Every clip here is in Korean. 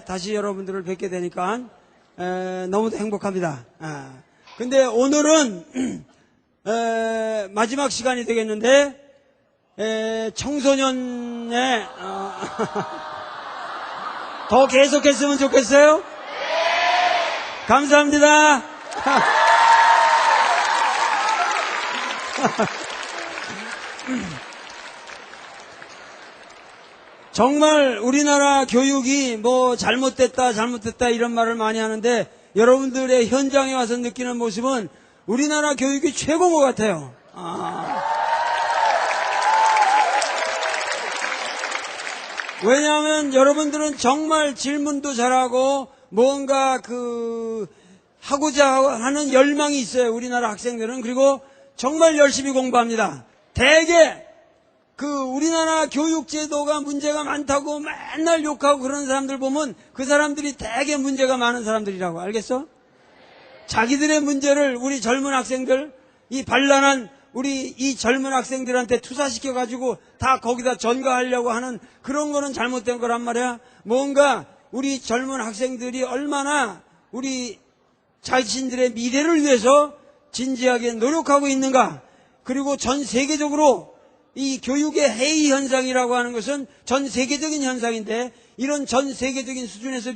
다시 여러분들을 뵙게 되니까 너무도 행복합니다. 근데 오늘은 마지막 시간이 되겠는데 청소년의 더 계속했으면 좋겠어요? 감사합니다. 정말 우리나라 교육이 뭐 잘못됐다 이런 말을 많이 하는데 여러분들의 현장에 와서 느끼는 모습은 우리나라 교육이 최고인 것 같아요. 왜냐하면 여러분들은 정말 질문도 잘하고 뭔가 하고자 하는 열망이 있어요. 우리나라 학생들은. 그리고 정말 열심히 공부합니다. 대개 우리나라 교육제도가 문제가 많다고 맨날 욕하고 그런 사람들 보면 그 사람들이 대개 문제가 많은 사람들이라고. 알겠어? 자기들의 문제를 우리 젊은 학생들, 이 반란한 우리 이 젊은 학생들한테 투사시켜가지고 다 거기다 전가하려고 하는 그런 거는 잘못된 거란 말이야. 뭔가 우리 젊은 학생들이 얼마나 우리 자신들의 미래를 위해서 진지하게 노력하고 있는가. 그리고 전 세계적으로 이 교육의 해이 현상이라고 하는 것은 전 세계적인 현상인데 이런 전 세계적인 수준에서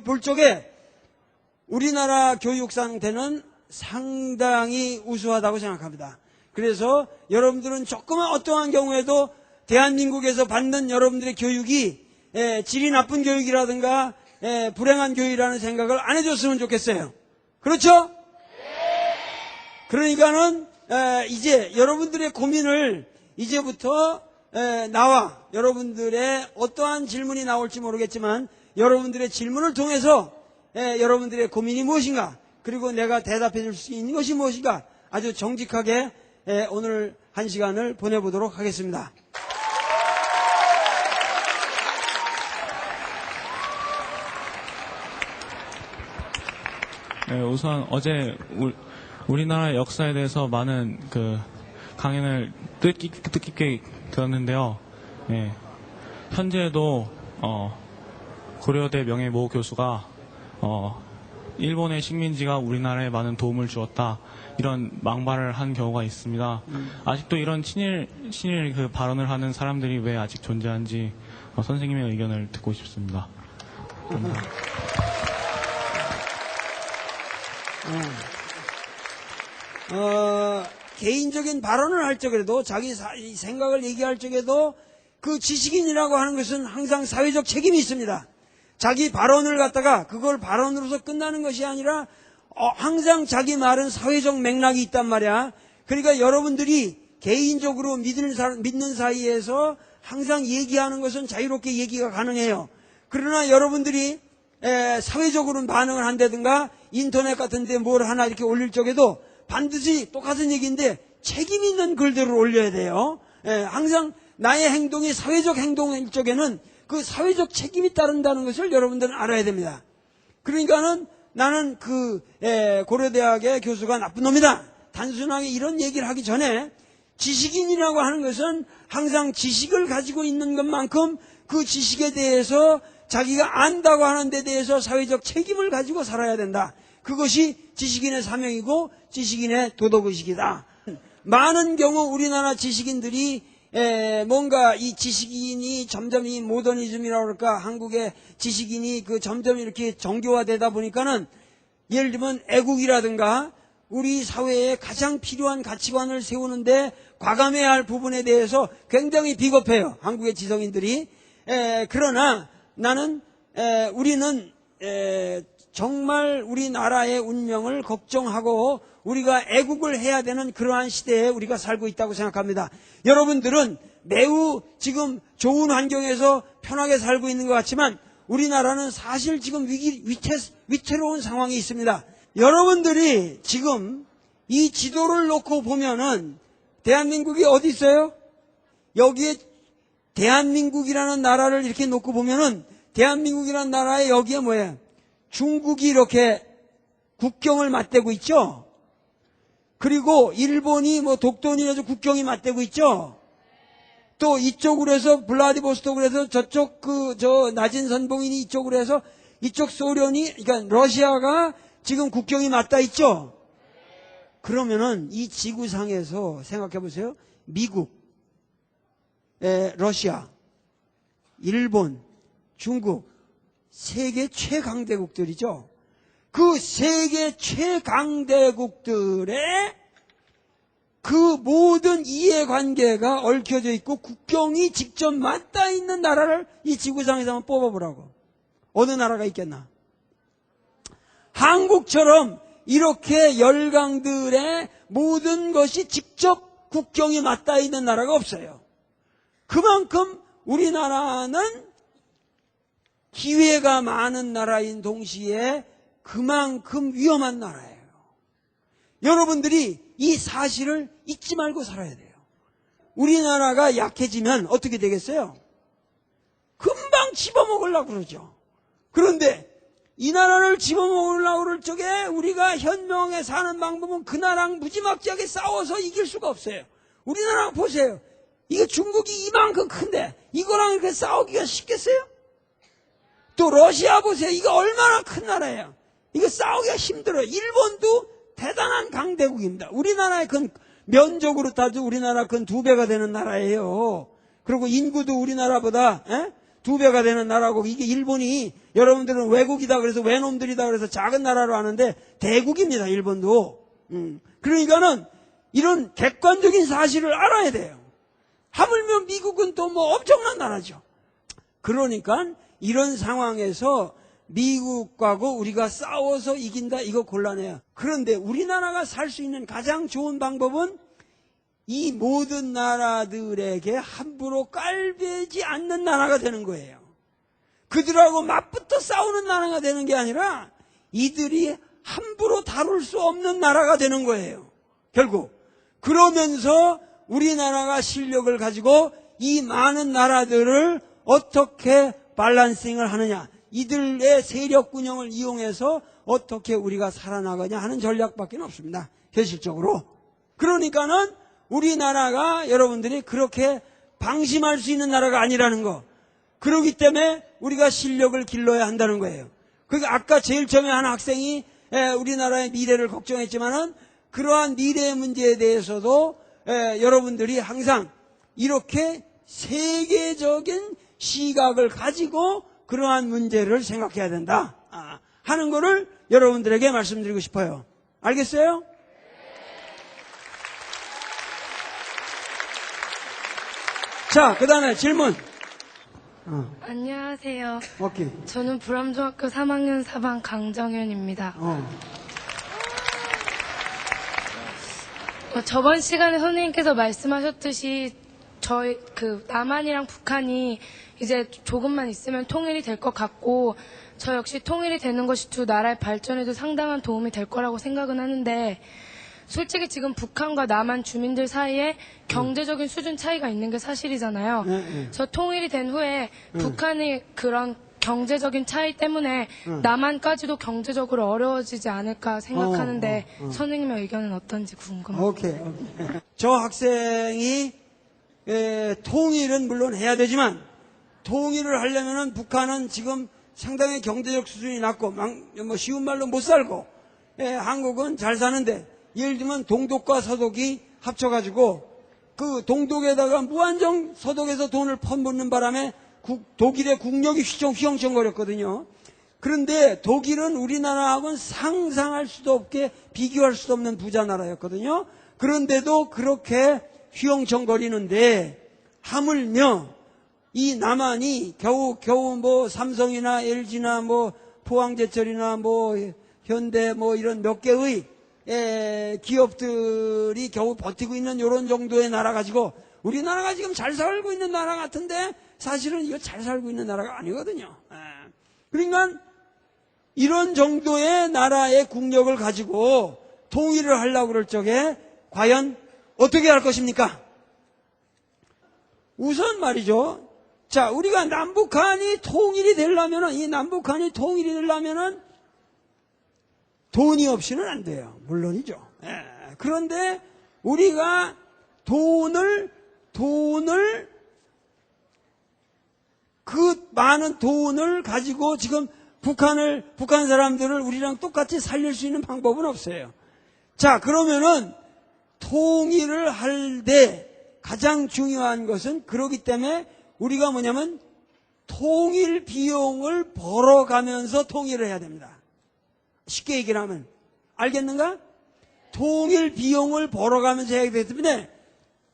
볼 적에 우리나라 교육 상태는 상당히 우수하다고 생각합니다. 그래서 여러분들은 조그만 어떠한 경우에도 대한민국에서 받는 여러분들의 교육이 질이 나쁜 교육이라든가 불행한 교육이라는 생각을 안 해줬으면 좋겠어요. 그렇죠? 그러니까는 이제 여러분들의 고민을 이제부터 여러분들의 어떠한 질문이 나올지 모르겠지만 여러분들의 질문을 통해서 여러분들의 고민이 무엇인가, 그리고 내가 대답해 줄 수 있는 것이 무엇인가 아주 정직하게 오늘 한 시간을 보내보도록 하겠습니다. 네, 우선 어제 우리나라 역사에 대해서 많은 강연을 뜻깊게 들었는데요. 네, 현재도 고려대 명예모 교수가 일본의 식민지가 우리나라에 많은 도움을 주었다, 이런 망발을 한 경우가 있습니다. 아직도 이런 친일 발언을 하는 사람들이 왜 아직 존재하는지 선생님의 의견을 듣고 싶습니다. 감사합니다. 개인적인 발언을 할 적에도 자기 생각을 얘기할 적에도 그 지식인이라고 하는 것은 항상 사회적 책임이 있습니다. 자기 발언을 갖다가 그걸 발언으로서 끝나는 것이 아니라 항상 자기 말은 사회적 맥락이 있단 말이야. 그러니까 여러분들이 개인적으로 믿는 사이에서 항상 얘기하는 것은 자유롭게 얘기가 가능해요. 그러나 여러분들이 사회적으로는 반응을 한다든가 인터넷 같은 데 뭘 하나 이렇게 올릴 적에도 반드시 똑같은 얘기인데 책임 있는 글들을 올려야 돼요. 항상 나의 행동이 사회적 행동일 적에는 그 사회적 책임이 따른다는 것을 여러분들은 알아야 됩니다. 그러니까는 나는 고려대학의 교수가 나쁜 놈이다, 단순하게 이런 얘기를 하기 전에 지식인이라고 하는 것은 항상 지식을 가지고 있는 것만큼 그 지식에 대해서 자기가 안다고 하는 데 대해서 사회적 책임을 가지고 살아야 된다. 그것이 지식인의 사명이고 지식인의 도덕의식이다. 많은 경우 우리나라 지식인들이 뭔가 이 지식인이 점점 이 모더니즘이라고 그럴까, 한국의 지식인이 점점 이렇게 정교화되다 보니까는 예를 들면 애국이라든가 우리 사회에 가장 필요한 가치관을 세우는데 과감해야 할 부분에 대해서 굉장히 비겁해요, 한국의 지성인들이. 그러나 나는 우리는 정말 우리나라의 운명을 걱정하고 우리가 애국을 해야 되는 그러한 시대에 우리가 살고 있다고 생각합니다. 여러분들은 매우 지금 좋은 환경에서 편하게 살고 있는 것 같지만 우리나라는 사실 지금 위태로운 상황이 있습니다. 여러분들이 지금 이 지도를 놓고 보면은 대한민국이 어디 있어요? 여기에 대한민국이라는 나라를 이렇게 놓고 보면은 대한민국이라는 나라에 여기에 뭐예요? 중국이 이렇게 국경을 맞대고 있죠? 그리고 일본이 독도니라서 국경이 맞대고 있죠? 또 이쪽으로 해서 블라디보스톡으로 해서 저쪽 낮은 선봉인이 이쪽으로 해서 이쪽 소련이, 그러니까 러시아가 지금 국경이 맞닿아 있죠? 그러면은 이 지구상에서 생각해 보세요. 미국, 러시아, 일본, 중국, 세계 최강대국들이죠. 그 세계 최강대국들의 그 모든 이해관계가 얽혀져 있고 국경이 직접 맞닿아 있는 나라를 이 지구상에서 한번 뽑아보라고. 어느 나라가 있겠나? 한국처럼 이렇게 열강들의 모든 것이 직접 국경이 맞닿아 있는 나라가 없어요. 그만큼 우리나라는 기회가 많은 나라인 동시에 그만큼 위험한 나라예요. 여러분들이 이 사실을 잊지 말고 살아야 돼요. 우리나라가 약해지면 어떻게 되겠어요? 금방 집어먹으려고 그러죠. 그런데 이 나라를 집어먹으려고 그럴 적에 우리가 현명하게 사는 방법은 그 나라랑 무지막지하게 싸워서 이길 수가 없어요. 우리나라 보세요. 이게 중국이 이만큼 큰데 이거랑 이렇게 싸우기가 쉽겠어요? 또 러시아 보세요. 이거 얼마나 큰 나라예요. 이거 싸우기가 힘들어요. 일본도 대단한 강대국입니다. 우리나라의 큰 면적으로 따져 우리나라 큰 2배가 되는 나라예요. 그리고 인구도 우리나라보다 2배가 되는 나라고, 이게 일본이 여러분들은 외국이다 그래서 외놈들이다 그래서 작은 나라로 하는데 대국입니다. 일본도. 그러니까는 이런 객관적인 사실을 알아야 돼요. 하물며 미국은 또 뭐 엄청난 나라죠. 그러니까 이런 상황에서 미국하고 우리가 싸워서 이긴다, 이거 곤란해요. 그런데 우리나라가 살 수 있는 가장 좋은 방법은 이 모든 나라들에게 함부로 깔배지 않는 나라가 되는 거예요. 그들하고 맞붙어 싸우는 나라가 되는 게 아니라 이들이 함부로 다룰 수 없는 나라가 되는 거예요. 결국 그러면서 우리나라가 실력을 가지고 이 많은 나라들을 어떻게 밸런싱을 하느냐, 이들의 세력 균형을 이용해서 어떻게 우리가 살아나가냐 하는 전략밖에 없습니다. 현실적으로. 그러니까는 우리나라가 여러분들이 그렇게 방심할 수 있는 나라가 아니라는 거. 그렇기 때문에 우리가 실력을 길러야 한다는 거예요. 그러니까 아까 제일 처음에 한 학생이 우리나라의 미래를 걱정했지만은 그러한 미래의 문제에 대해서도 여러분들이 항상 이렇게 세계적인 시각을 가지고 그러한 문제를 생각해야 된다 하는 거를 여러분들에게 말씀드리고 싶어요. 알겠어요? 자, 그 다음에 질문. 안녕하세요. 오케이. 저는 불암중학교 3학년 4반 강정현입니다. 저번 시간에 선생님께서 말씀하셨듯이 저희 남한이랑 북한이 이제 조금만 있으면 통일이 될 것 같고, 저 역시 통일이 되는 것이 두 나라의 발전에도 상당한 도움이 될 거라고 생각은 하는데, 솔직히 지금 북한과 남한 주민들 사이에 경제적인 수준 차이가 있는 게 사실이잖아요. 저 통일이 된 후에 북한이 그런 경제적인 차이 때문에 남한까지도 경제적으로 어려워지지 않을까 생각하는데 선생님의 의견은 어떤지 궁금합니다. 오케이. 저 학생이 통일은 물론 해야 되지만 통일을 하려면은 북한은 지금 상당히 경제적 수준이 낮고 뭐 쉬운 말로 못 살고 한국은 잘 사는데, 예를 들면 동독과 서독이 합쳐가지고 그 동독에다가 무한정 서독에서 돈을 퍼붓는 바람에 독일의 국력이 휘청휘청거렸거든요. 그런데 독일은 우리나라하고는 상상할 수도 없게 비교할 수도 없는 부자 나라였거든요. 그런데도 그렇게 휘청거리는데 하물며 이 남한이 겨우 뭐 삼성이나 LG나 뭐 포항제철이나 뭐 현대 뭐 이런 몇 개의 기업들이 겨우 버티고 있는 이런 정도의 나라 가지고 우리나라가 지금 잘 살고 있는 나라 같은데 사실은 이거 잘 살고 있는 나라가 아니거든요. 그러니까 이런 정도의 나라의 국력을 가지고 통일을 하려고 그럴 적에 과연 어떻게 할 것입니까? 우선 말이죠. 자, 우리가 남북한이 통일이 되려면은, 이 남북한이 통일이 되려면은 돈이 없이는 안 돼요. 물론이죠. 그런데 우리가 돈을 그 많은 돈을 가지고 지금 북한 사람들을 우리랑 똑같이 살릴 수 있는 방법은 없어요. 자, 그러면은 통일을 할 때 가장 중요한 것은 그러기 때문에 우리가 뭐냐면 통일 비용을 벌어가면서 통일을 해야 됩니다. 쉽게 얘기를 하면 알겠는가? 통일 비용을 벌어가면서 해야 되기 때문에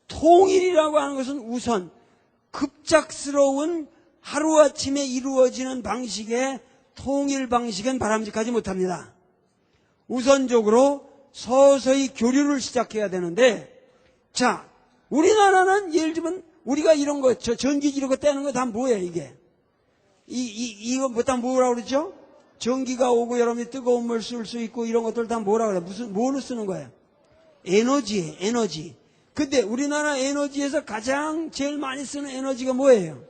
통일이라고 하는 것은 우선 급작스러운 하루아침에 이루어지는 방식의 통일 방식은 바람직하지 못합니다. 우선적으로 서서히 교류를 시작해야 되는데, 자, 우리나라는 예를 들면 우리가 이런 거, 전기지 이런 거 떼는 거 다 뭐예요, 이게? 이거 뭐 다 뭐라고 그러죠? 전기가 오고 여러분이 뜨거운 물 쓸 수 있고 이런 것들 다 뭐라 그래요? 뭐로 쓰는 거예요? 에너지예요, 에너지. 근데 우리나라 에너지에서 가장 제일 많이 쓰는 에너지가 뭐예요?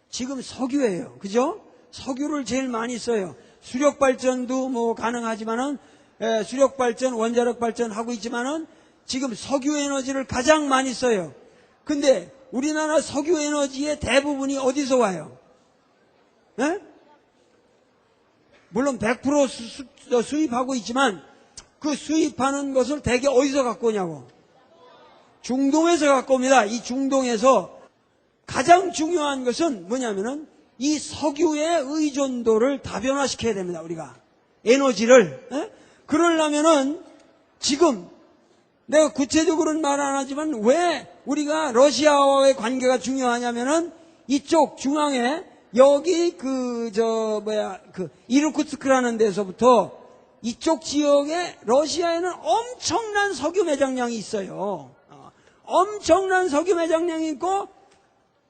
지금 석유예요. 그죠? 석유를 제일 많이 써요. 수력발전도 뭐 가능하지만은, 수력발전, 원자력발전 하고 있지만은 지금 석유 에너지를 가장 많이 써요. 근데 우리나라 석유 에너지의 대부분이 어디서 와요? 예? 물론 100% 수입하고 있지만 그 수입하는 것을 대개 어디서 갖고 오냐고? 중동에서 갖고 옵니다. 이 중동에서 가장 중요한 것은 뭐냐면은 이 석유의 의존도를 다변화시켜야 됩니다. 우리가 에너지를. 에? 그러려면은 지금 내가 구체적으로는 말 안 하지만 왜 우리가 러시아와의 관계가 중요하냐면은 이쪽 중앙에 여기 이르쿠츠크라는 데서부터 이쪽 지역에 러시아에는 엄청난 석유 매장량이 있어요. 엄청난 석유 매장량이 있고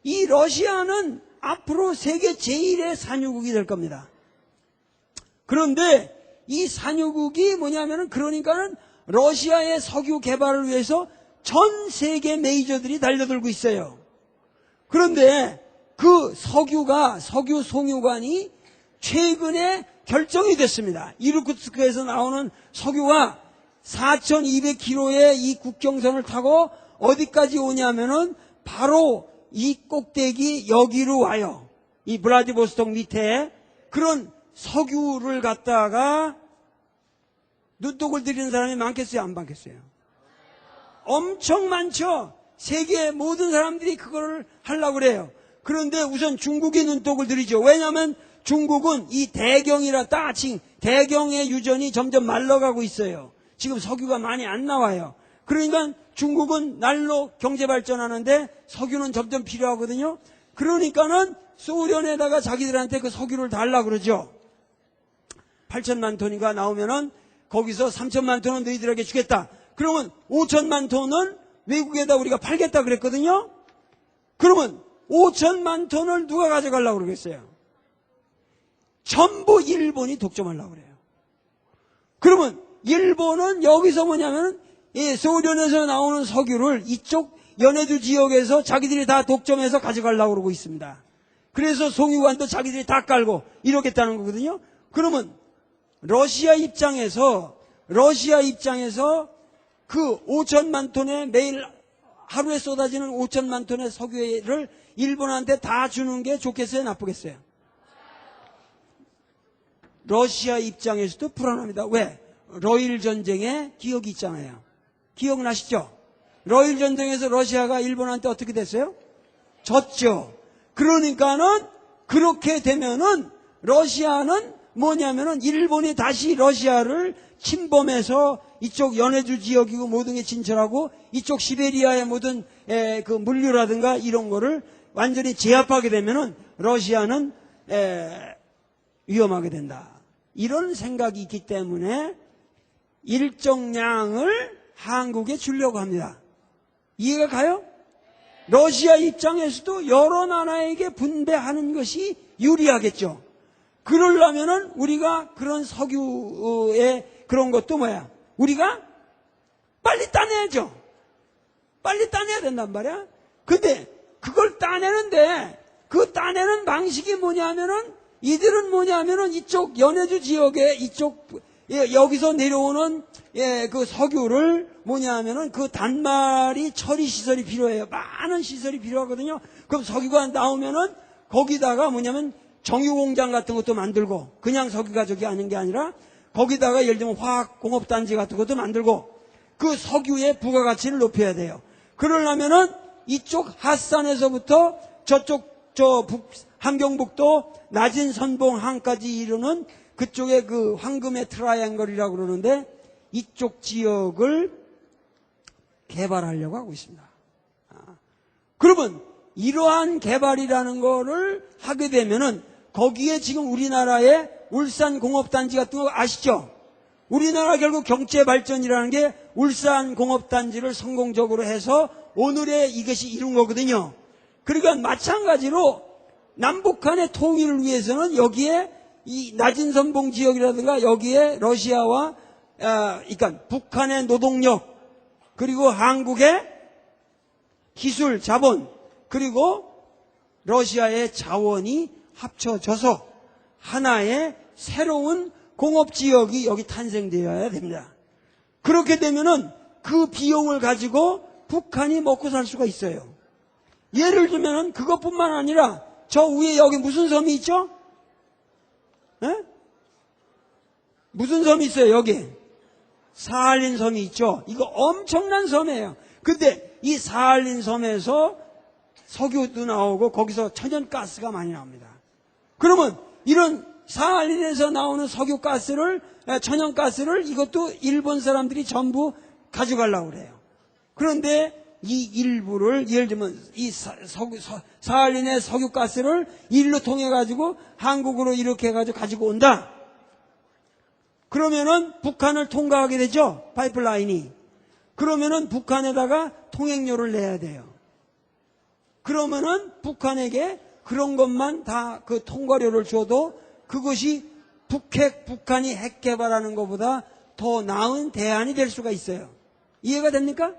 이 러시아는 앞으로 세계 제1의 산유국이 될 겁니다. 그런데 이 산유국이 뭐냐면은 그러니까는 러시아의 석유 개발을 위해서 전 세계 메이저들이 달려들고 있어요. 그런데 그 석유 송유관이 최근에 결정이 됐습니다. 이르쿠츠크에서 나오는 석유가 4,200km의 이 국경선을 타고 어디까지 오냐면은 바로 이 꼭대기 여기로 와요. 이 블라디보스톡 밑에 그런 석유를 갖다가 눈독을 들이는 사람이 많겠어요? 안 많겠어요? 엄청 많죠? 세계 모든 사람들이 그거를 하려고 그래요. 그런데 우선 중국이 눈독을 들이죠. 왜냐하면 중국은 이 대경이라 따칭 대경의 유전이 점점 말라가고 있어요. 지금 석유가 많이 안 나와요. 그러니까 중국은 날로 경제 발전하는데 석유는 점점 필요하거든요. 그러니까는 소련에다가 자기들한테 그 석유를 달라 그러죠. 8천만 톤이가 나오면은 거기서 3천만 톤은 너희들에게 주겠다. 그러면 5천만 톤은 외국에다 우리가 팔겠다 그랬거든요. 그러면 5천만 톤을 누가 가져가려고 그러겠어요? 전부 일본이 독점하려고 그래요. 그러면 일본은 여기서 뭐냐면 소련에서 나오는 석유를 이쪽 연해주 지역에서 자기들이 다 독점해서 가져가려고 그러고 있습니다. 그래서 송유관도 자기들이 다 깔고 이러겠다는 거거든요. 그러면 러시아 입장에서 그 5천만 톤의 매일 하루에 쏟아지는 5천만 톤의 석유를 일본한테 다 주는 게 좋겠어요? 나쁘겠어요? 러시아 입장에서도 불안합니다. 왜? 러일 전쟁의 기억이 있잖아요. 기억나시죠? 러일 전쟁에서 러시아가 일본한테 어떻게 됐어요? 졌죠. 그러니까는 그렇게 되면은 러시아는 뭐냐면은 일본이 다시 러시아를 침범해서 이쪽 연해주 지역이고 모든 게 진출하고 이쪽 시베리아의 모든 그 물류라든가 이런 거를 완전히 제압하게 되면은 러시아는 위험하게 된다. 이런 생각이 있기 때문에 일정량을 한국에 주려고 합니다. 이해가 가요? 러시아 입장에서도 여러 나라에게 분배하는 것이 유리하겠죠. 그러려면은 우리가 그런 석유의 그런 것도 뭐야? 우리가 빨리 따내야죠. 빨리 따내야 된단 말이야. 근데 그걸 따내는데 그 따내는 방식이 뭐냐면은 이들은 뭐냐면은 이쪽 연해주 지역에 이쪽 여기서 내려오는 그 석유를 뭐냐면은 그 단말이 처리 시설이 필요해요. 많은 시설이 필요하거든요. 그럼 석유가 나오면은 거기다가 뭐냐면 정유공장 같은 것도 만들고 그냥 석유 가족이 하는 게 아니라 거기다가 예를 들면 화학공업단지 같은 것도 만들고 그 석유의 부가가치를 높여야 돼요. 그러려면은 이쪽 핫산에서부터 저쪽 함경북도 낮은 선봉항까지 이르는 그쪽에 그 황금의 트라이앵글이라고 그러는데 이쪽 지역을 개발하려고 하고 있습니다. 그러면 이러한 개발이라는 거를 하게 되면은 거기에 지금 우리나라의 울산공업단지 같은 거 아시죠? 우리나라 결국 경제발전이라는 게 울산공업단지를 성공적으로 해서 오늘의 이것이 이룬 거거든요. 그러니까 마찬가지로 남북한의 통일을 위해서는 여기에 이 낮은 선봉 지역이라든가 여기에 러시아와 그러니까 북한의 노동력 그리고 한국의 기술 자본 그리고 러시아의 자원이 합쳐져서 하나의 새로운 공업지역이 여기 탄생되어야 됩니다. 그렇게 되면은 그 비용을 가지고 북한이 먹고 살 수가 있어요. 예를 들면은 그것뿐만 아니라 저 위에 여기 무슨 섬이 있죠? 에? 무슨 섬이 있어요 여기? 사할린 섬이 있죠. 이거 엄청난 섬이에요. 근데 이 사할린 섬에서 석유도 나오고 거기서 천연가스가 많이 나옵니다. 그러면 이런 사할린에서 나오는 석유가스를 천연가스를 이것도 일본 사람들이 전부 가져가려고 그래요. 그런데 이 일부를 예를 들면 이 사할린의 석유가스를 일로 통해 가지고 한국으로 이렇게 해가지고 가지고 온다. 그러면은 북한을 통과하게 되죠. 파이프라인이. 그러면은 북한에다가 통행료를 내야 돼요. 그러면은 북한에게 그런 것만 다 그 통과료를 줘도 그것이 북한이 핵 개발하는 것보다 더 나은 대안이 될 수가 있어요. 이해가 됩니까?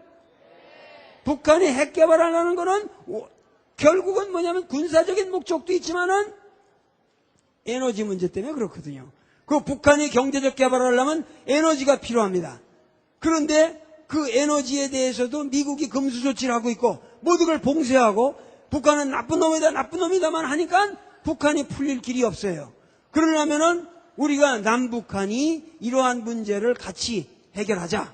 북한이 핵 개발하려는 거는 결국은 뭐냐면 군사적인 목적도 있지만은 에너지 문제 때문에 그렇거든요. 그 북한이 경제적 개발을 하려면 에너지가 필요합니다. 그런데 그 에너지에 대해서도 미국이 금수 조치를 하고 있고 모든 걸 봉쇄하고 북한은 나쁜 놈이다만 하니까 북한이 풀릴 길이 없어요. 그러려면은 우리가 남북한이 이러한 문제를 같이 해결하자.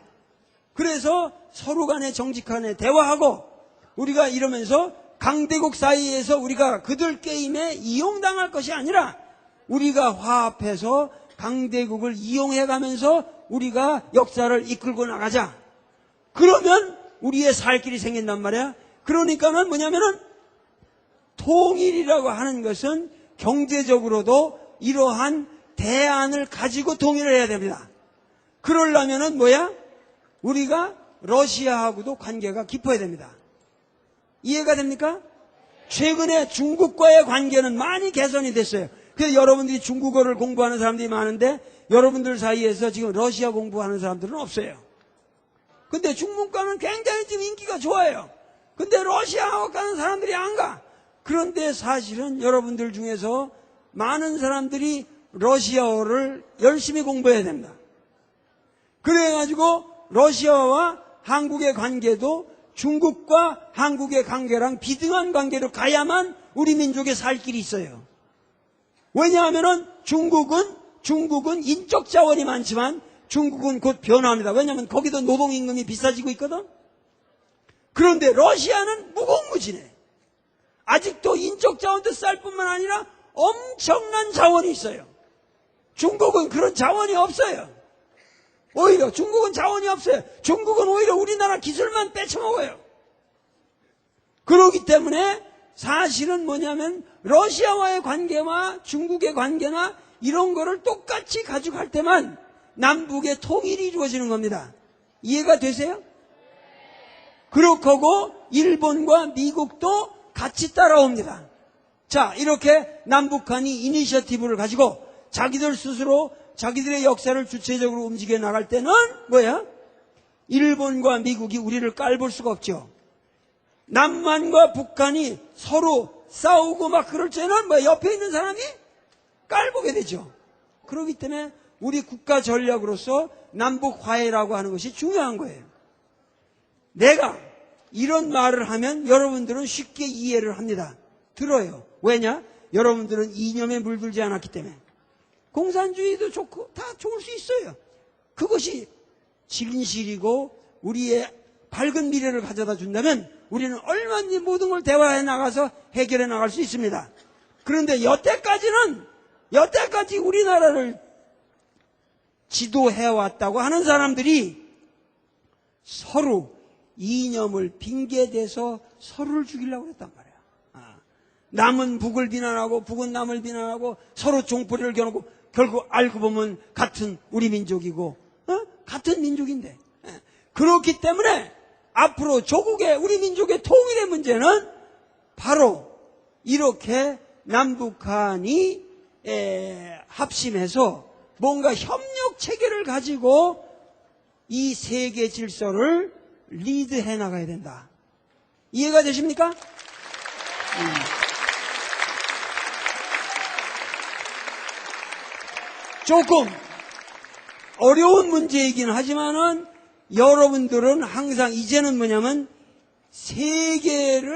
그래서 서로 간에 정직하게 대화하고 우리가 이러면서 강대국 사이에서 우리가 그들 게임에 이용당할 것이 아니라 우리가 화합해서 강대국을 이용해가면서 우리가 역사를 이끌고 나가자. 그러면 우리의 살 길이 생긴단 말이야. 그러니까는 뭐냐면은 통일이라고 하는 것은 경제적으로도 이러한 대안을 가지고 통일을 해야 됩니다. 그러려면은 뭐야? 우리가 러시아하고도 관계가 깊어야 됩니다. 이해가 됩니까? 최근에 중국과의 관계는 많이 개선이 됐어요. 그래서 여러분들이 중국어를 공부하는 사람들이 많은데 여러분들 사이에서 지금 러시아 공부하는 사람들은 없어요. 근데 중국과는 굉장히 지금 인기가 좋아요. 근데 러시아어 가는 사람들이 안 가. 그런데 사실은 여러분들 중에서 많은 사람들이 러시아어를 열심히 공부해야 됩니다. 그래가지고 러시아와 한국의 관계도 중국과 한국의 관계랑 비등한 관계로 가야만 우리 민족의 살 길이 있어요. 왜냐하면은 중국은 인적 자원이 많지만 중국은 곧 변화합니다. 왜냐하면 거기도 노동임금이 비싸지고 있거든. 그런데 러시아는 무궁무진해. 아직도 인적 자원도 쌀 뿐만 아니라 엄청난 자원이 있어요. 중국은 그런 자원이 없어요. 오히려 중국은 자원이 없어요. 중국은 오히려 우리나라 기술만 뺏어먹어요. 그렇기 때문에 사실은 뭐냐면 러시아와의 관계와 중국의 관계나 이런 거를 똑같이 가져갈 때만 남북의 통일이 이루어지는 겁니다. 이해가 되세요? 그렇고 일본과 미국도 같이 따라옵니다. 자, 이렇게 남북한이 이니셔티브를 가지고 자기들 스스로 자기들의 역사를 주체적으로 움직여 나갈 때는 뭐야? 일본과 미국이 우리를 깔볼 수가 없죠. 남한과 북한이 서로 싸우고 막 그럴 때는 뭐 옆에 있는 사람이 깔보게 되죠. 그렇기 때문에 우리 국가 전략으로서 남북 화해라고 하는 것이 중요한 거예요. 내가 이런 말을 하면 여러분들은 쉽게 이해를 합니다. 들어요. 왜냐? 여러분들은 이념에 물들지 않았기 때문에. 공산주의도 좋고 다 좋을 수 있어요. 그것이 진실이고 우리의 밝은 미래를 가져다 준다면 우리는 얼마든지 모든 걸 대화해 나가서 해결해 나갈 수 있습니다. 그런데 여태까지 우리나라를 지도해왔다고 하는 사람들이 서로 이념을 핑계대서 서로를 죽이려고 했단 말이야. 남은 북을 비난하고 북은 남을 비난하고 서로 종포리를 겨누고 결국 알고 보면 같은 우리 민족이고 같은 민족인데. 그렇기 때문에 앞으로 조국의 우리 민족의 통일의 문제는 바로 이렇게 남북한이 합심해서 뭔가 협력 체계를 가지고 이 세계 질서를 리드해 나가야 된다. 이해가 되십니까? 조금 어려운 문제이긴 하지만은 여러분들은 항상 이제는 뭐냐면 세계에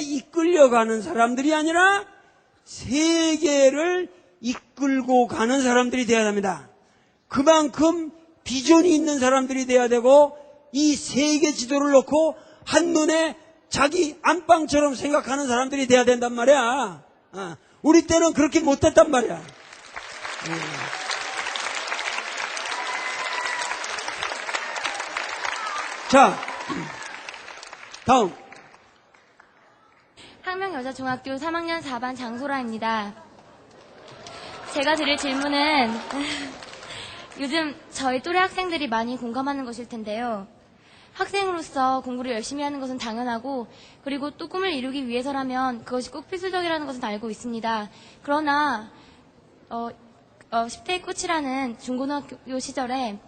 이끌려가는 사람들이 아니라 세계를 이끌고 가는 사람들이 되어야 합니다. 그만큼 비전이 있는 사람들이 되어야 되고 이 세계 지도를 놓고 한눈에 자기 안방처럼 생각하는 사람들이 돼야 된단 말이야. 우리 때는 그렇게 못했단 말이야. 자, 다음. 항명여자중학교 3학년 4반 장소라입니다. 제가 드릴 질문은 요즘 저희 또래 학생들이 많이 공감하는 것일 텐데요. 학생으로서 공부를 열심히 하는 것은 당연하고 그리고 또 꿈을 이루기 위해서라면 그것이 꼭 필수적이라는 것은 알고 있습니다. 그러나 10대의 꽃이라는 중고등학교 시절에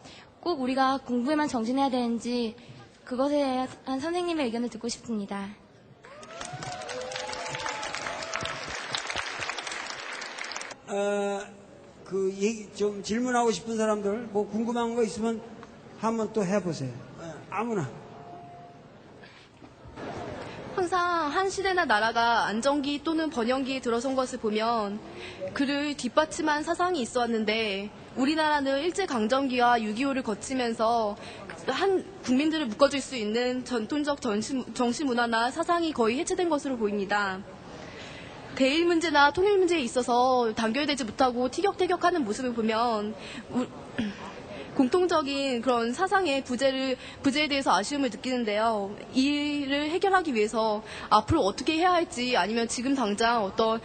꼭 우리가 공부에만 정진해야 되는지 그것에 대한 선생님의 의견을 듣고 싶습니다. 좀 질문하고 싶은 사람들, 뭐 궁금한 거 있으면 한번 또 해보세요. 아무나. 항상 한 시대나 나라가 안정기 또는 번영기에 들어선 것을 보면 그를 뒷받침한 사상이 있었는데 우리나라는 일제강점기와 6.25를 거치면서 한 국민들을 묶어줄 수 있는 전통적 정치문화나 사상이 거의 해체된 것으로 보입니다. 대일 문제나 통일 문제에 있어서 단결되지 못하고 티격태격하는 모습을 보면 공통적인 그런 사상의 부재에 대해서 아쉬움을 느끼는데요. 이를 해결하기 위해서 앞으로 어떻게 해야 할지 아니면 지금 당장 어떤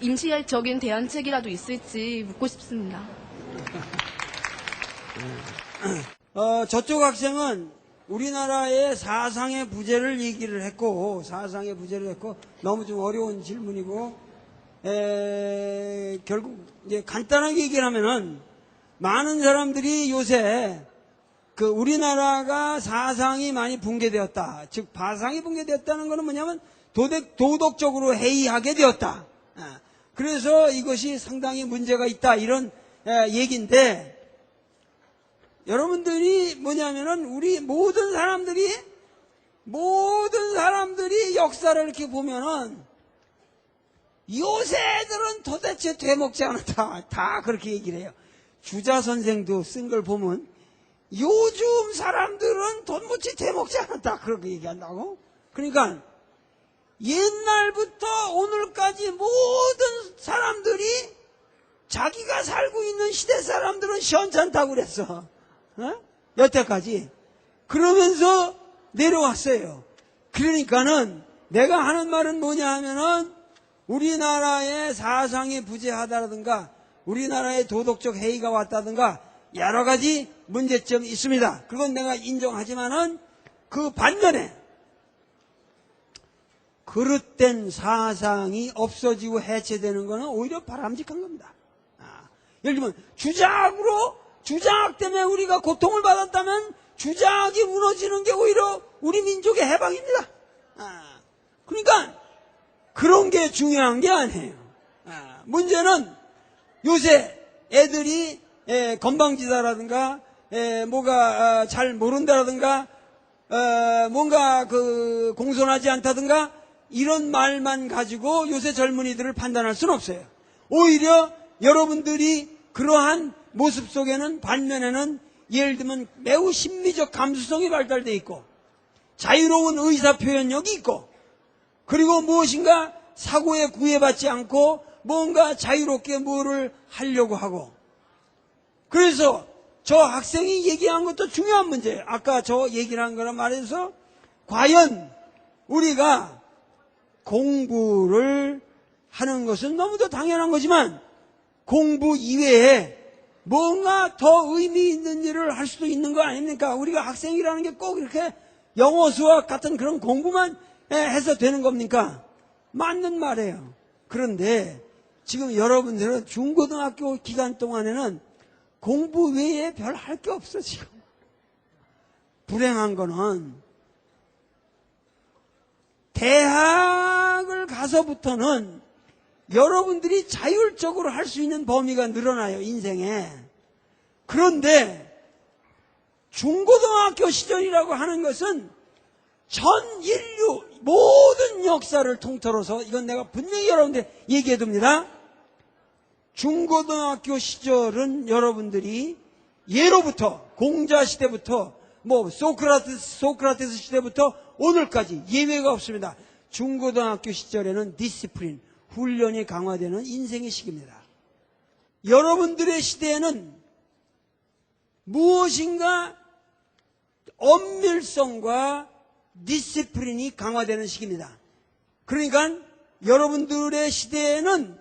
임시적인 대안책이라도 있을지 묻고 싶습니다. 저쪽 학생은 우리나라의 사상의 부재를 얘기를 했고, 너무 좀 어려운 질문이고, 결국, 이제 간단하게 얘기를 하면은, 많은 사람들이 요새, 우리나라가 사상이 많이 붕괴되었다. 즉, 바상이 붕괴되었다는 것은 뭐냐면, 도덕적으로 해이하게 되었다. 그래서 이것이 상당히 문제가 있다. 이런 얘기인데, 여러분들이 뭐냐면은 우리 모든 사람들이 역사를 이렇게 보면은 요새 애들은 도대체 되먹지 않았다. 다 그렇게 얘기를 해요. 주자 선생도 쓴 걸 보면 요즘 사람들은 돈묻이 되먹지 않았다. 그렇게 얘기한다고. 그러니까 옛날부터 오늘까지 모든 사람들이 자기가 살고 있는 시대 사람들은 시원찮다고 그랬어. 여태까지. 그러면서 내려왔어요. 그러니까는 내가 하는 말은 뭐냐 하면은 우리나라의 사상이 부재하다라든가 우리나라의 도덕적 해이가 왔다든가 여러 가지 문제점이 있습니다. 그건 내가 인정하지만은 그 반면에 그릇된 사상이 없어지고 해체되는 것은 오히려 바람직한 겁니다. 예를 들면 주작 때문에 우리가 고통을 받았다면 주작이 무너지는 게 오히려 우리 민족의 해방입니다. 그러니까 그런 게 중요한 게 아니에요. 문제는 요새 애들이 건방지다라든가 뭐가 잘 모른다라든가 뭔가 공손하지 않다든가 이런 말만 가지고 요새 젊은이들을 판단할 수는 없어요. 오히려 여러분들이 그러한 모습 속에는 반면에는 예를 들면 매우 심리적 감수성이 발달되어 있고 자유로운 의사표현력이 있고 그리고 무엇인가 사고에 구애받지 않고 뭔가 자유롭게 뭐를 하려고 하고 그래서 저 학생이 얘기한 것도 중요한 문제예요. 아까 저 얘기를 한 거란 말에서 과연 우리가 공부를 하는 것은 너무도 당연한 거지만 공부 이외에 뭔가 더 의미 있는 일을 할 수도 있는 거 아닙니까? 우리가 학생이라는 게 꼭 이렇게 영어, 수학 같은 그런 공부만 해서 되는 겁니까? 맞는 말이에요. 그런데 지금 여러분들은 중고등학교 기간 동안에는 공부 외에 별 할 게 없어 지금. 불행한 거는 대학을 가서부터는 여러분들이 자율적으로 할 수 있는 범위가 늘어나요, 인생에. 그런데 중고등학교 시절이라고 하는 것은 전 인류 모든 역사를 통틀어서 이건 내가 분명히 여러분들 얘기해 둡니다. 중고등학교 시절은 여러분들이 예로부터 공자 시대부터 뭐 소크라테스 시대부터 오늘까지 예외가 없습니다. 중고등학교 시절에는 디시플린, 훈련이 강화되는 인생의 시기입니다. 여러분들의 시대에는 무엇인가 엄밀성과 디시플린이 강화되는 시기입니다. 그러니까 여러분들의 시대에는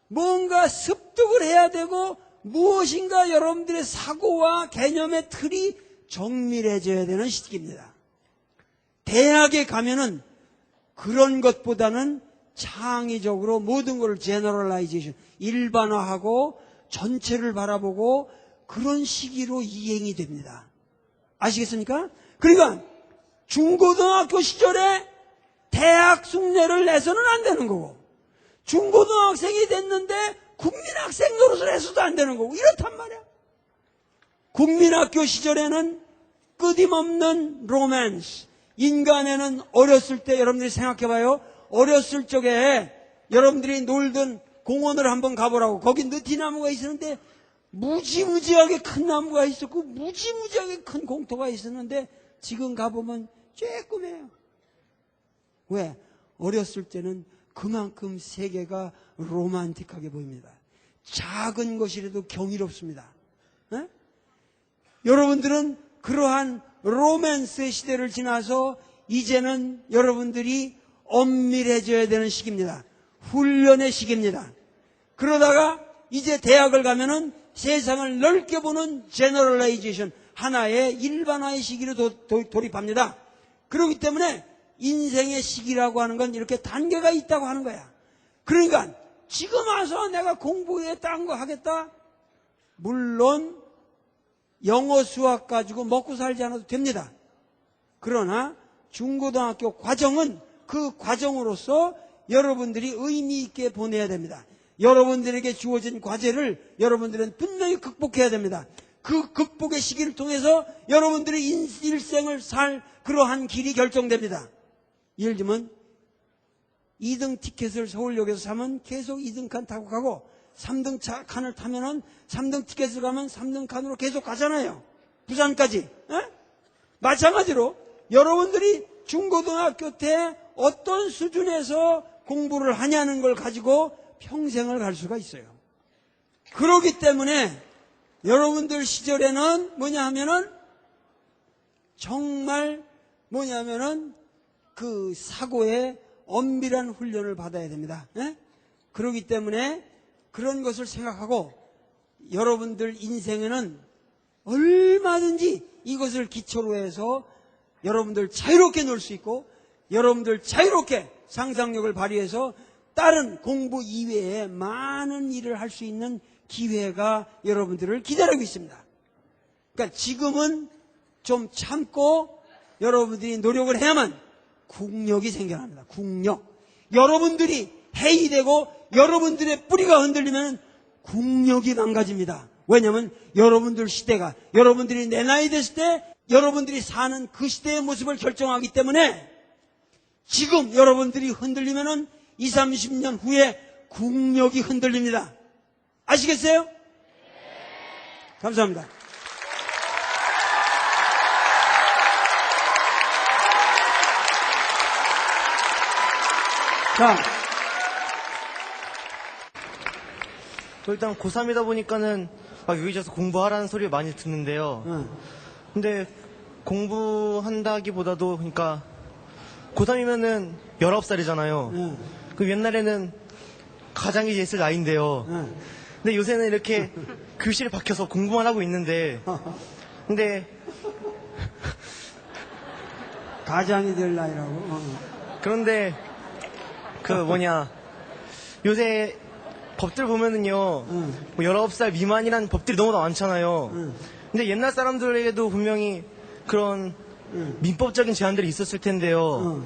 뭔가 습득을 해야 되고 무엇인가 여러분들의 사고와 개념의 틀이 정밀해져야 되는 시기입니다. 대학에 가면은 그런 것보다는 창의적으로 모든 것을 제너럴라이제이션, 일반화하고 전체를 바라보고 그런 시기로 이행이 됩니다. 아시겠습니까? 그러니까 중고등학교 시절에 대학 숙제를 내서는 안 되는 거고 중고등학생이 됐는데 국민학생 노릇을 해서도 안 되는 거고 이렇단 말이야. 국민학교 시절에는 끊임없는 로맨스, 인간에는 어렸을 때 여러분들이 생각해봐요. 어렸을 적에 여러분들이 놀던 공원을 한번 가보라고. 거기 느티나무가 있었는데 무지무지하게 큰 나무가 있었고 무지무지하게 큰 공터가 있었는데 지금 가보면 쬐끔해요. 왜? 어렸을 때는 그만큼 세계가 로man틱하게 보입니다. 작은 것이라도 경이롭습니다. 에? 여러분들은 그러한 로맨스의 시대를 지나서 이제는 여러분들이 엄밀해져야 되는 시기입니다. 훈련의 시기입니다. 그러다가 이제 대학을 가면은 세상을 넓게 보는 제너럴라이제이션, 하나의 일반화의 시기로 돌입합니다. 그렇기 때문에 인생의 시기라고 하는 건 이렇게 단계가 있다고 하는 거야. 그러니까 지금 와서 내가 공부에 딴 거 하겠다? 물론 영어 수학 가지고 먹고 살지 않아도 됩니다. 그러나 중고등학교 과정은 그 과정으로서 여러분들이 의미 있게 보내야 됩니다. 여러분들에게 주어진 과제를 여러분들은 분명히 극복해야 됩니다. 그 극복의 시기를 통해서 여러분들의 일생을 살 그러한 길이 결정됩니다. 예를 들면 2등 티켓을 서울역에서 사면 계속 2등 칸 타고 가고 3등 칸을 타면은 3등 티켓을 가면 3등 칸으로 계속 가잖아요. 부산까지. 에? 마찬가지로 여러분들이 중고등학교 때 어떤 수준에서 공부를 하냐는 걸 가지고 평생을 갈 수가 있어요. 그렇기 때문에 여러분들 시절에는 뭐냐 하면은 정말 뭐냐면은 그 사고에 엄밀한 훈련을 받아야 됩니다. 예? 그렇기 때문에 그런 것을 생각하고 여러분들 인생에는 얼마든지 이것을 기초로 해서 여러분들 자유롭게 놀 수 있고 여러분들 자유롭게 상상력을 발휘해서 다른 공부 이외에 많은 일을 할 수 있는 기회가 여러분들을 기다리고 있습니다. 그러니까 지금은 좀 참고 여러분들이 노력을 해야만 국력이 생겨납니다. 국력. 여러분들이 해이되고 여러분들의 뿌리가 흔들리면 국력이 망가집니다. 왜냐하면 여러분들 시대가 여러분들이 내 나이 됐을 때 여러분들이 사는 그 시대의 모습을 결정하기 때문에 지금 여러분들이 흔들리면은 20, 30년 후에 국력이 흔들립니다. 아시겠어요? 감사합니다. 자, 일단 고3이다 보니까는 막 여기 져서 공부하라는 소리를 많이 듣는데요. 근데 공부한다기보다도 그러니까 고3이면은 19살이잖아요. 그 옛날에는 가장이 됐을 나이인데요. 근데 요새는 이렇게 교실에 박혀서 공부만 하고 있는데 근데 가장이 될 나이라고. 그런데 요새 법들 보면은요, 뭐 19살 미만이라는 법들이 너무 많잖아요. 근데 옛날 사람들에게도 분명히 그런 민법적인 제한들이 있었을 텐데요.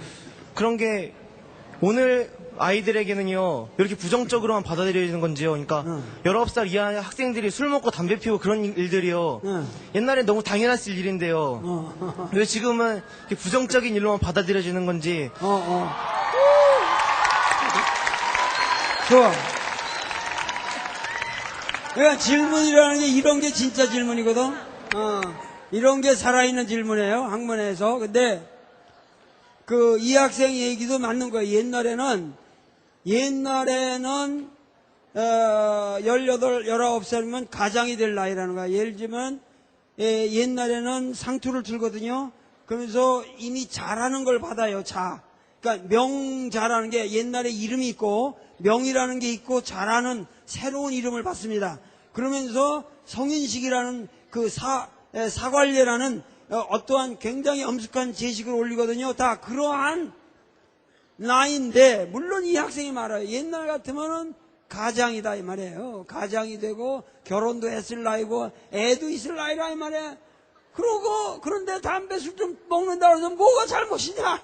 그런 게 오늘 아이들에게는요, 이렇게 부정적으로만 받아들여지는 건지요. 그러니까 19살 이하 학생들이 술 먹고 담배 피우고 그런 일들이요. 옛날에 너무 당연했을 일인데요. 왜 지금은 이렇게 부정적인 일로만 받아들여지는 건지. 좋아. 그러니까 질문이라는 게 이런 게 진짜 질문이거든. 이런 게 살아있는 질문이에요. 학문에서. 근데 이 학생 얘기도 맞는 거예요. 옛날에는 18, 19살이면 가장이 될 나이라는 거야. 예를 들면 옛날에는 상투를 들거든요. 그러면서 이미 잘하는 걸 받아요. 그러니까 명자라는 게 옛날에 이름이 있고 명이라는 게 있고 자라는 새로운 이름을 받습니다. 그러면서 성인식이라는 사관례라는 어떠한 굉장히 엄숙한 제식을 올리거든요. 다 그러한 나이인데 물론 이 학생이 말해요. 옛날 같으면은 가장이다 이 말이에요. 가장이 되고 결혼도 했을 나이고 애도 있을 나이라 이 말이에요. 그런데 담배 술 좀 먹는다 그러면 뭐가 잘못이냐?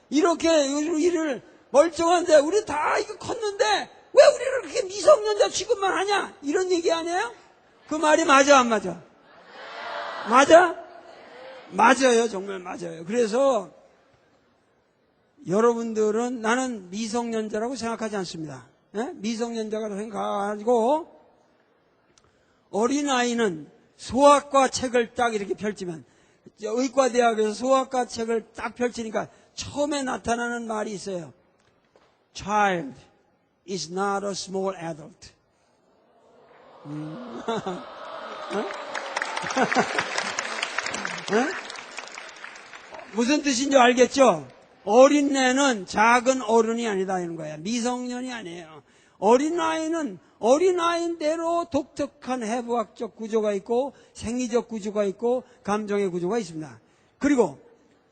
이렇게 일을 멀쩡한데 우리 다 이거 컸는데 왜 우리를 그렇게 미성년자 취급만 하냐? 이런 얘기 아니에요? 그 말이 맞아 안 맞아? 맞아? 맞아요. 정말 맞아요. 그래서 여러분들은 나는 미성년자라고 생각하지 않습니다. 미성년자라고 생각하고 어린아이는 소아과 책을 딱 이렇게 펼치면 의과대학에서 소아과 책을 딱 펼치니까 처음에 나타나는 말이 있어요. Child is not a small adult. 무슨 뜻인지 알겠죠? 어린애는 작은 어른이 아니다 이런 거야. 미성년이 아니에요. 어린아이인대로 독특한 해부학적 구조가 있고 생리적 구조가 있고 감정의 구조가 있습니다. 그리고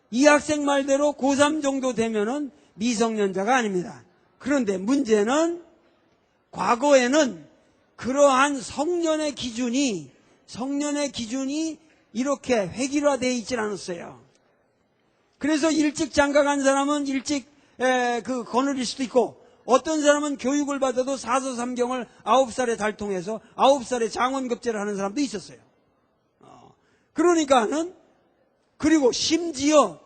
이 학생 말대로 고3 정도 되면은 미성년자가 아닙니다. 그런데 문제는 과거에는 그러한 성년의 기준이 이렇게 획일화되어 있질 않았어요. 그래서 일찍 장가간 사람은 일찍 거느릴 수도 있고 어떤 사람은 교육을 받아도 사서삼경을 9살에 달통해서 9살에 장원급제를 하는 사람도 있었어요. 그러니까는 그리고 심지어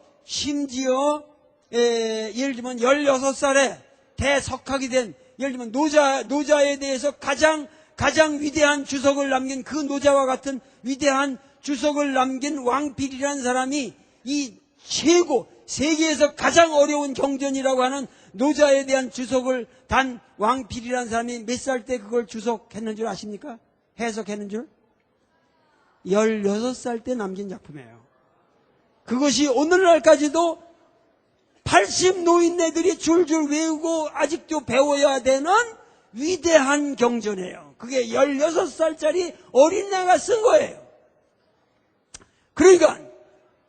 예를 들면 16살에 대석학이 된 예를 들면 노자에 대해서 가장 위대한 주석을 남긴 그 노자와 같은 위대한 주석을 남긴 왕필이라는 사람이 이 세계에서 가장 어려운 경전이라고 하는 노자에 대한 주석을 단 왕필이라는 사람이 몇 살 때 그걸 주석했는 줄 아십니까? 해석했는 줄? 16살 때 남긴 작품이에요. 그것이 오늘날까지도 80 노인네들이 줄줄 외우고 아직도 배워야 되는 위대한 경전이에요. 그게 16살짜리 어린애가 쓴 거예요. 그러니까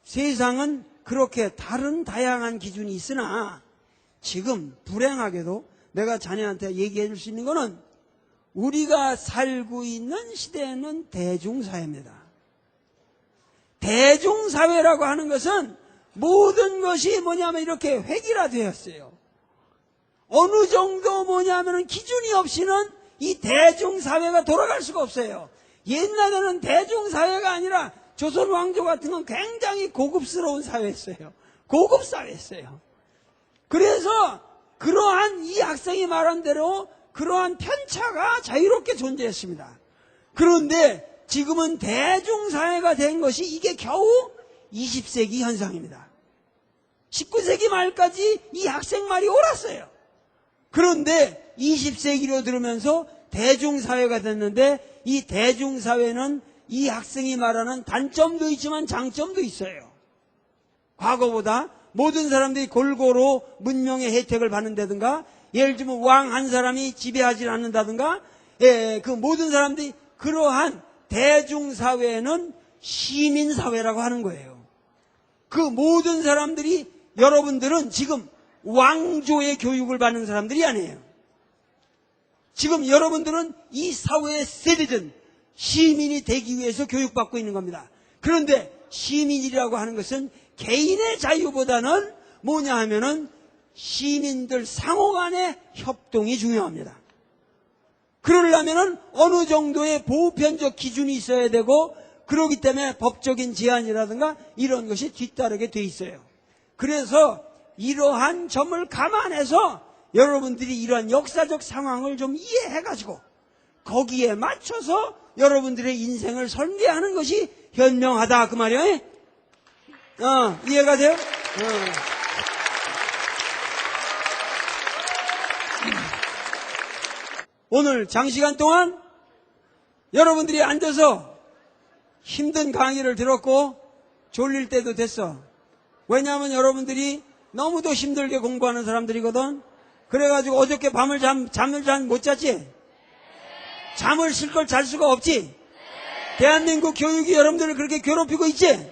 세상은 그렇게 다양한 기준이 있으나 지금 불행하게도 내가 자네한테 얘기해 줄 수 있는 거는 우리가 살고 있는 시대는 대중사회입니다. 대중사회라고 하는 것은 모든 것이 뭐냐면 이렇게 획일화되었어요. 어느 정도 뭐냐면 기준이 없이는 이 대중사회가 돌아갈 수가 없어요. 옛날에는 대중사회가 아니라 조선 왕조 같은 건 굉장히 고급스러운 사회였어요. 고급 사회였어요. 그래서 그러한 이 학생이 말한 대로 그러한 편차가 자유롭게 존재했습니다. 그런데 지금은 대중사회가 된 것이 이게 겨우 20세기 현상입니다. 19세기 말까지 이 학생 말이 옳았어요. 그런데 20세기로 들으면서 대중사회가 됐는데 이 대중사회는 이 학생이 말하는 단점도 있지만 장점도 있어요. 과거보다 모든 사람들이 골고루 문명의 혜택을 받는다든가, 예를 들면 왕 한 사람이 지배하지 않는다든가, 그 모든 사람들이 그러한 대중사회는 시민사회라고 하는 거예요. 그 모든 사람들이, 여러분들은 지금 왕조의 교육을 받는 사람들이 아니에요. 지금 여러분들은 이 사회의 세대든 시민이 되기 위해서 교육받고 있는 겁니다. 그런데 시민이라고 하는 것은 개인의 자유보다는 뭐냐 하면은 시민들 상호 간의 협동이 중요합니다. 그러려면은 어느 정도의 보편적 기준이 있어야 되고, 그렇기 때문에 법적인 제한이라든가 이런 것이 뒤따르게 돼 있어요. 그래서 이러한 점을 감안해서 여러분들이 이러한 역사적 상황을 좀 이해해가지고 거기에 맞춰서 여러분들의 인생을 설계하는 것이 현명하다 그 말이에요. 이해가 돼요? 오늘 장시간 동안 여러분들이 앉아서 힘든 강의를 들었고 졸릴 때도 됐어. 왜냐하면 여러분들이 너무도 힘들게 공부하는 사람들이거든. 그래가지고 어저께 밤을 잠을 잘 못 잤지? 잠을 실컷 잘 수가 없지? 대한민국 교육이 여러분들을 그렇게 괴롭히고 있지?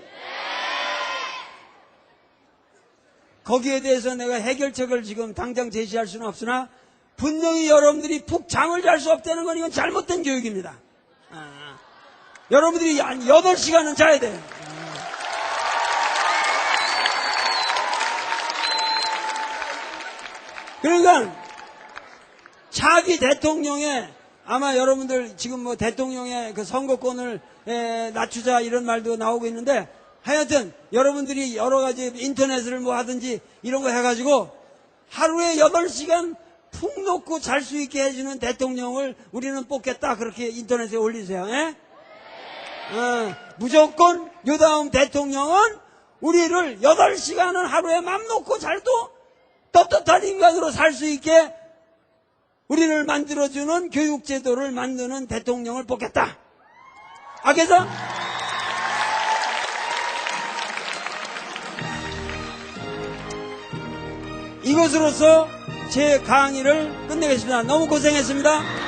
거기에 대해서 내가 해결책을 지금 당장 제시할 수는 없으나 분명히 여러분들이 푹 잠을 잘 수 없다는 건 이건 잘못된 교육입니다. 여러분들이 한 8시간은 자야 돼요. 그러니까 차기 대통령의, 아마 여러분들 지금 뭐 대통령의 그 선거권을 낮추자 이런 말도 나오고 있는데, 하여튼 여러분들이 여러 가지 인터넷을 뭐 하든지 이런 거 해가지고 하루에 8시간 푹 놓고 잘 수 있게 해주는 대통령을 우리는 뽑겠다, 그렇게 인터넷에 올리세요. 무조건 요 다음 대통령은 우리를 8시간은 하루에 맘 놓고 잘도 떳떳한 인간으로 살 수 있게 우리를 만들어주는 교육제도를 만드는 대통령을 뽑겠다. 알겠어? 이것으로서 제 강의를 끝내겠습니다. 너무 고생했습니다.